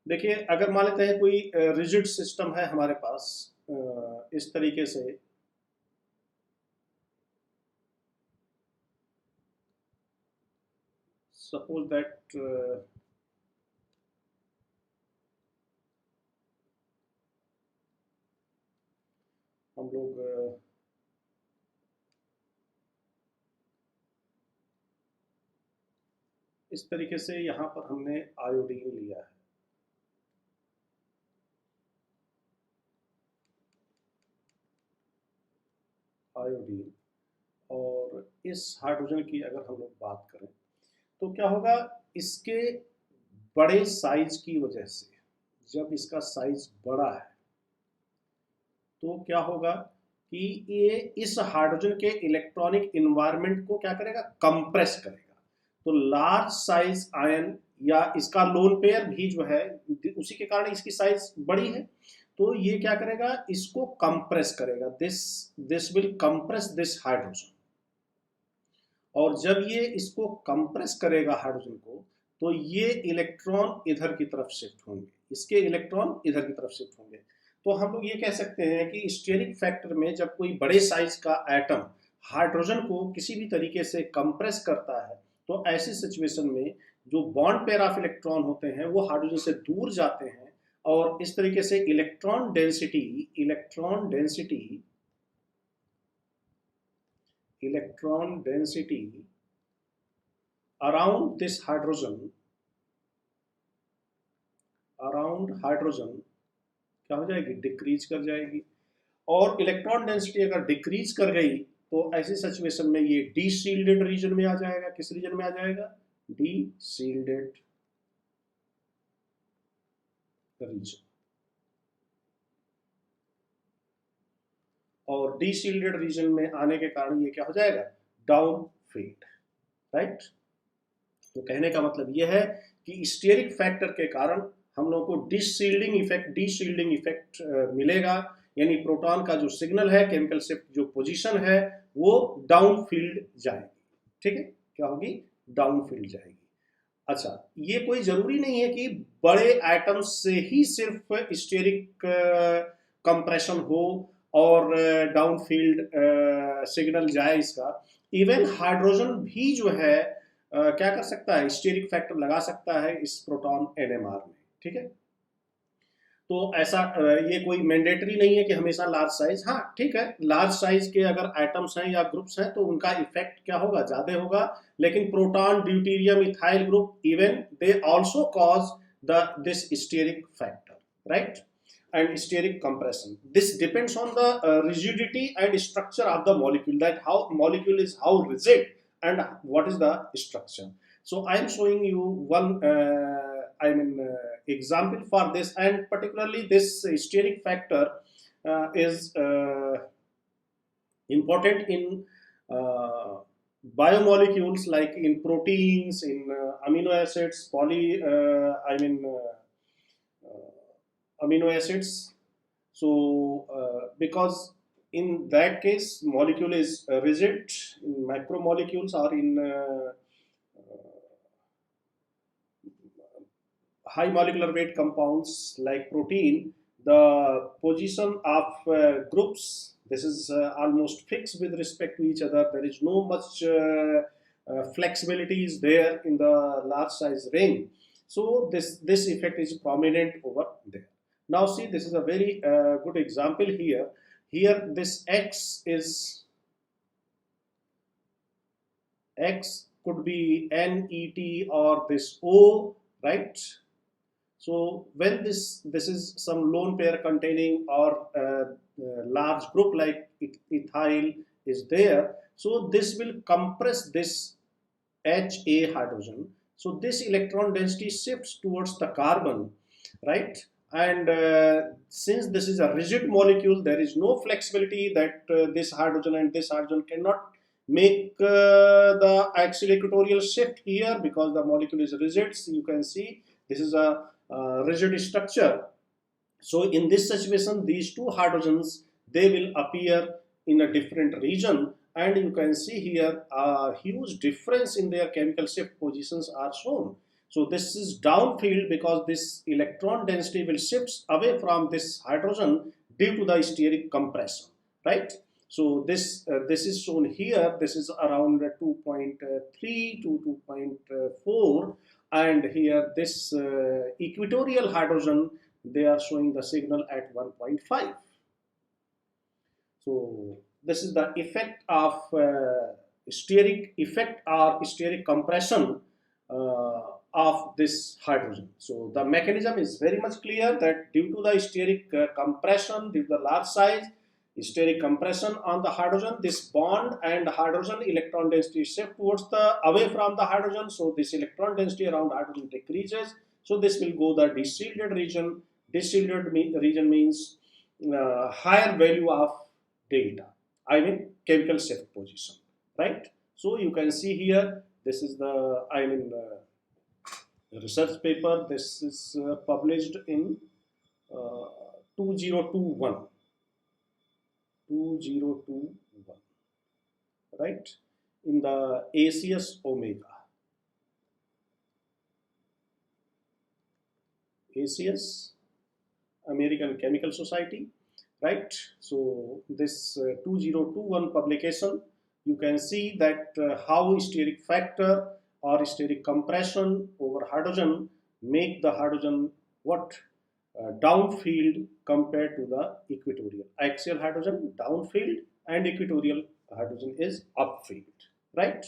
देखिए, अगर मान लेते हैं कोई रिजिड सिस्टम है हमारे पास इस तरीके से, सपोज दैट हम लोग इस तरीके से यहाँ पर हमने आयोडीन लिया है, आयोडीन, और इस हाइड्रोजन की अगर हम लोग बात करें तो क्या होगा, इसके बड़े साइज की वजह से, जब इसका साइज बड़ा है तो क्या होगा कि ये इस हाइड्रोजन के इलेक्ट्रॉनिक इन्वायरमेंट को क्या करेगा, कंप्रेस करेगा। तो लार्ज साइज आयन या इसका लोन पेयर भी जो है उसी के कारण इसकी साइज बड़ी है, तो ये क्या करेगा, इसको कंप्रेस करेगा। This will compress this hydrogen, और जब ये इसको कंप्रेस करेगा हाइड्रोजन को, तो ये इलेक्ट्रॉन इधर की तरफ शिफ्ट होंगे, इसके इलेक्ट्रॉन इधर की तरफ शिफ्ट होंगे। तो हम लोग ये कह सकते हैं कि स्टीयरिक फैक्टर में जब कोई बड़े साइज का एटम हाइड्रोजन को किसी भी तरीके से कंप्रेस करता है, तो ऐसी सिचुएशन में जो बॉन्ड पेयर ऑफ इलेक्ट्रॉन होते हैं वो हाइड्रोजन से दूर जाते हैं, और इस तरीके से electron density around this hydrogen क्या हो जाएगी, डिक्रीज कर जाएगी। और इलेक्ट्रॉन डेंसिटी अगर डिक्रीज कर गई तो ऐसी सिचुएशन में ये डीशील्डेड रीजन में आ जाएगा। किस रीजन में आ जाएगा, डीशील्डेड रीजन। और डीशील्डेड रीजन में आने के कारण ये क्या हो जाएगा, डाउन फील्ड, राइट। तो कहने का मतलब ये है कि स्टीयरिक फैक्टर के कारण हम लोगों को डीशील्डिंग इफेक्ट मिलेगा, यानी प्रोटॉन का जो सिग्नल है, केमिकल शिफ्ट जो पोजीशन है वो डाउन फील्ड जाएगी। ठीक है, क्या होगी, डाउन फील्ड जाएगी। अच्छा, ये कोई जरूरी नहीं है कि बड़े एटम्स से ही सिर्फ स्टीयरिक कंप्रेशन हो और डाउन फील्ड सिग्नल जाए इसका। इवन हाइड्रोजन भी जो है क्या कर सकता है, स्टीयरिक फैक्टर लगा सकता है इस प्रोटॉन NMR में। ठीक है, तो ऐसा ये कोई मैंडेटरी नहीं है कि हमेशा लार्ज साइज, हाँ ठीक है, लार्ज साइज के अगर एटम्स हैं या ग्रुप्स हैं तो उनका इफेक्ट क्या होगा, ज्यादा होगा, लेकिन proton, deuterium, ethyl group even they also cause the this stearic factor, right, and steric compression. This depends on the rigidity and structure of the molecule, that how molecule is how rigid and what is the structure. So I am showing you one example for this, and particularly this steric factor is important in biomolecules, like in proteins, in amino acids, amino acids. So because in that case molecule is rigid in macromolecules, or in high molecular weight compounds like protein, the position of groups, this is almost fixed with respect to each other. There is no much flexibility is there in the large size ring. So this effect is prominent over there. Now see, this is a very good example here. Here this X could be NET or this O, right? So when this is some lone pair containing or large group like ethyl is there, so this will compress this Ha hydrogen. So this electron density shifts towards the carbon, right? And since this is a rigid molecule, there is no flexibility that this hydrogen and this hydrogen cannot make the axial equatorial shift here, because the molecule is rigid. So you can see this is a rigid structure. So in this situation, these two hydrogens, they will appear in a different region, and you can see here a huge difference in their chemical shift positions are shown. So this is downfield because this electron density will shift away from this hydrogen due to the steric compression, right? So this is shown here. This is around 2.3 to 2.4, and here this equatorial hydrogen, they are showing the signal at 1.5. So this is the effect of steric effect or steric compression of this hydrogen. So the mechanism is very much clear, that due to the steric compression, due to the large size, steric compression on the hydrogen, this bond and hydrogen electron density shift towards the away from the hydrogen. So this electron density around hydrogen decreases. So this will go the deshielded region. Deshielded region means higher value of delta, I mean chemical shift position, right? So you can see here, this is the research paper. This is published in 2021, right, in the ACS Omega. ACS, American Chemical Society, right? So this 2021 publication, you can see that how steric factor or steric compression over hydrogen make the hydrogen what downfield compared to the equatorial. Axial hydrogen downfield and equatorial hydrogen is upfield, right?